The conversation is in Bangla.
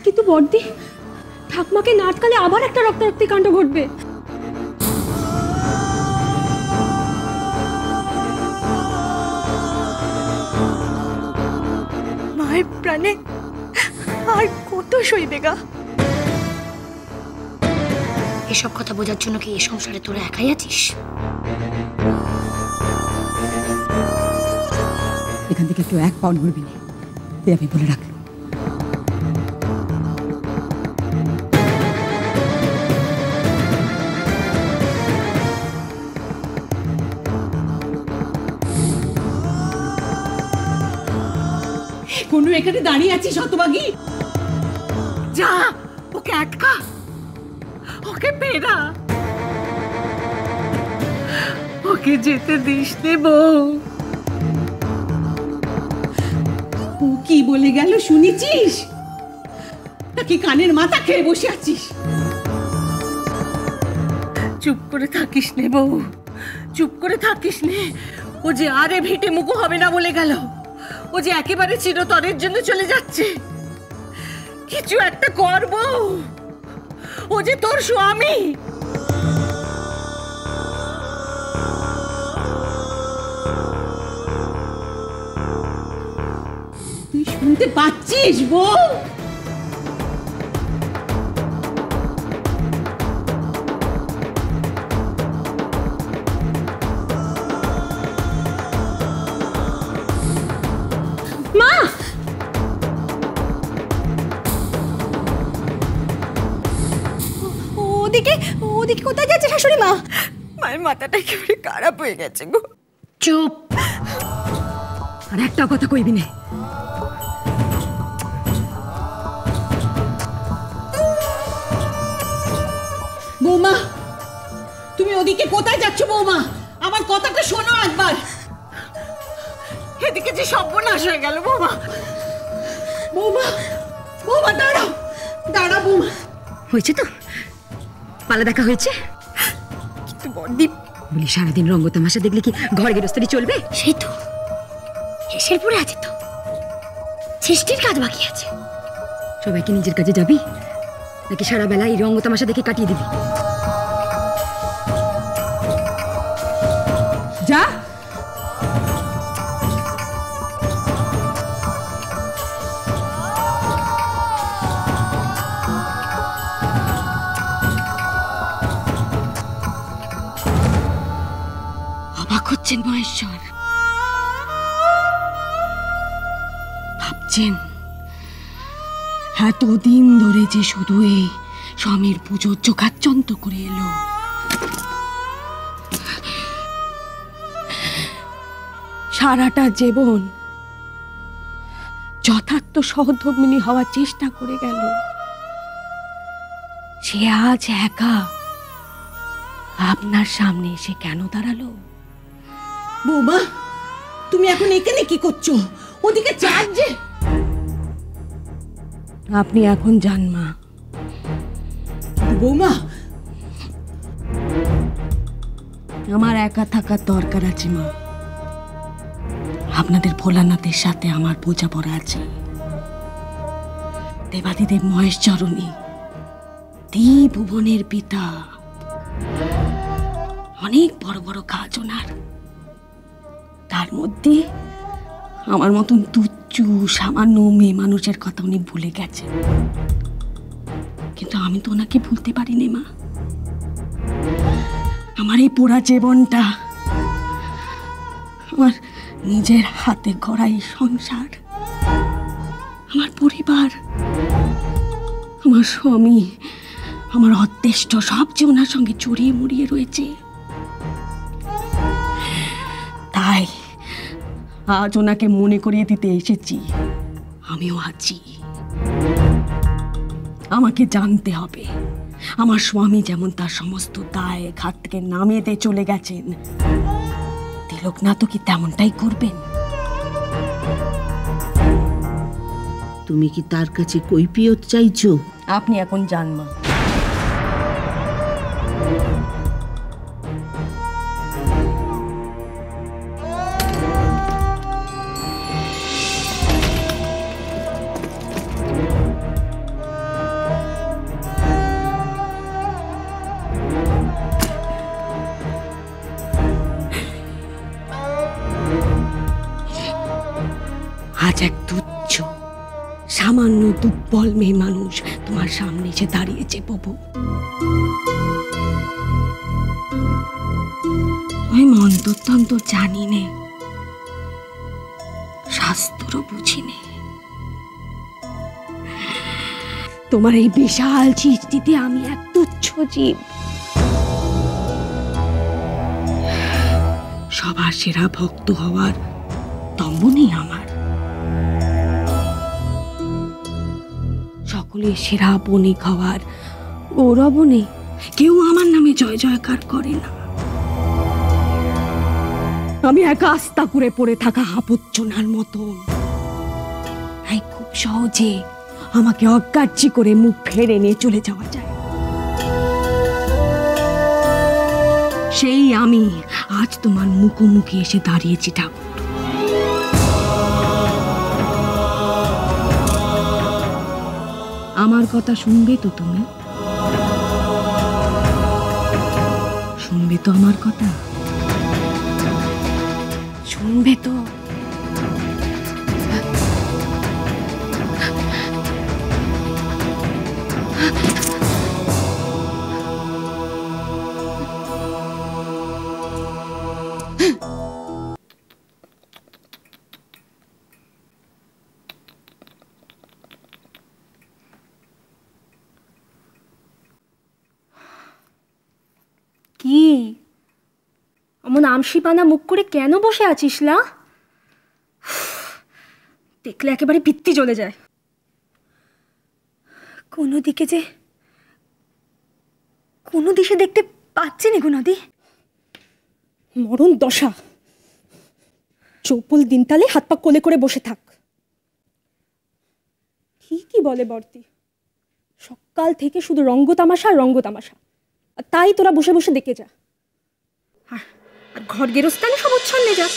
কিন্তু বড়দি, ঠাকমাকে না আটকালে আবার একটা রক্তারক্তি কাণ্ড ঘটবে। মায়ের প্রাণে আর কত সইবে গা? এসব কথা বোঝার জন্য কি এই সংসারে তোরা একাই আছিস? এখান থেকে কেউ এক পাও নড়বি না, আমি বলে রাখলাম। কোনো এখানে দাঁড়িয়ে আছিস হতভাগী? যা, ওকে আটকা, ওকে পেরা, ওকে যেতে দিস নে বউ। ও কি বলে গেল শুনেছিস? নাকি কানের মাথা খেয়ে বসে আছিস? চুপ করে থাকিস নে বউ, চুপ করে থাকিস নে। ও যে আরে ভিটে মুখো হবে না বলে গেল, ও যে একেবারে চিরতরের জন্য চলে যাচ্ছে। কিছু একটা করব, ও যে তোর স্বামী। তুই শুনতে পাচ্ছিস বউ? মা, ওদিকে ওদিকে কোথায় যাচ্ছে শাশুড়ি মা? মায়ের মাথাটা একেবারে খারাপ হয়ে গেছে গো। চুপ, আর একটা কথা কইবি না। বৌমা, তুমি ওদিকে কোথায় যাচ্ছ বৌমা? আমার কথাটা শোনো একবার। এদিকে যে সর্বনাশ হয়ে গেল বৌমা। বৌমা, বৌমা দাঁড়াও, দাঁড়াও বৌমা। হয়েছে তো? পালা দেখা হয়েছে? কিন্তু বড়দীপ বলি সারাদিন রঙ্গ তামাশা দেখলে কি ঘর গেরস্তারি চলবে? সেই তো এসের পরে আছে, তো সৃষ্টির কাজ বাকি আছে। সবাইকে নিজের কাজে যাবি নাকি সারা বেলা এই রঙ্গ তামাশা দেখে কাটিয়ে দিবি? যা। অবাক হচ্ছেন মহেশ্বর, ভাবছেন এতদিন ধরে যে শুধু এই স্বামীর পুজোর চোখাচ্ছন্ত করে এলো, সারাটা জীবন যথার্থ সহধর্মিণী হওয়ার চেষ্টা করে গেল, সে আজ একা আপনার সামনে এসে কেন দাঁড়ালো? বৌমা, তুমি এখন এখানে কি করছো? ওদিকে চার যে। আপনি এখন যান মা। বৌমা, আমার একা থাকার দরকার আছে মা। আপনাদের ভোলানাথের সাথে আমার বোঝাপড়া আছে। দেবাদিদেব মহেশচরণী ত্রিভুবনের পিতা, অনেক বড় বড় কাজ ওনার। তার মধ্যে আমার মতন তুচ্ছু সামান্য মেয়ে মানুষের কথা উনি ভুলে গেছেন, কিন্তু আমি তো ওনাকে ভুলতে পারিনি মা। আমার এই পোড়া জীবনটা, আমার নিজের হাতে গড়া এই সংসার, আমার পরিবার, আমার স্বামী, আমার অদৃষ্ট সব যে ওনার সঙ্গে জড়িয়ে মরিয়ে রয়েছে। তাই আজ ওনাকে মনে করিয়ে দিতে এসেছি আমিও আছি। আমাকে জানতে হবে আমার স্বামী যেমন তার সমস্ত দায় ঘাট থেকে নামিয়ে দিয়ে চলে গেছেন, তিলকনাথ কি তেমনটাই করবেন? তুমি কি তার কাছে কৈফিয়ত চাইছো? আপনি এখন যান মা। সামান্য দুর্বল মেয়ে মানুষ তোমার সামনে এসে দাঁড়িয়েছে প্রভু। আমি মন্তর জানি নে, শাস্ত্র বুঝিনি। তোমার এই বিশাল সৃষ্টিতে আমি এক তুচ্ছ জীব। সবার সেরা ভক্ত হওয়ার দম্ভ নেই আমার। সকলের সেরা বণিক হওয়ার গৌরব নেই। কেউ আমার নামে জয় জয়কার করে না। আমি এক আস্থা করে পড়ে থাকা হাপচ্চনার মতন। তাই খুব সহজে আমাকে অগ্রাহ্য করে মুখ ফেরে নিয়ে চলে যাওয়া যায়। সেই আমি আজ তোমার মুখোমুখি এসে দাঁড়িয়েছি ঠাকুর। আমার কথা শুনবে তো তুমি? শুনবে তো আমার কথা? শুনবে তো? কি এমন আমসিপানা মুখ করে কেন বসে আছিস লা? দেখলে একেবারে পিত্তি জ্বলে যায়। কোনো দিশে দেখতে পাচ্ছি না গো নদী। মরণ দশা। চৌপল দিনতালে হাত পা কোলে করে বসে থাক। ঠিকই বলে বর্তি, সকাল থেকে শুধু রঙ্গতামাশা রঙ্গতামাশা, আর তাই তোরা বসে বসে দেখে যা। আর ঘর গেরস্তানে সব উচ্ছন্নে যাক।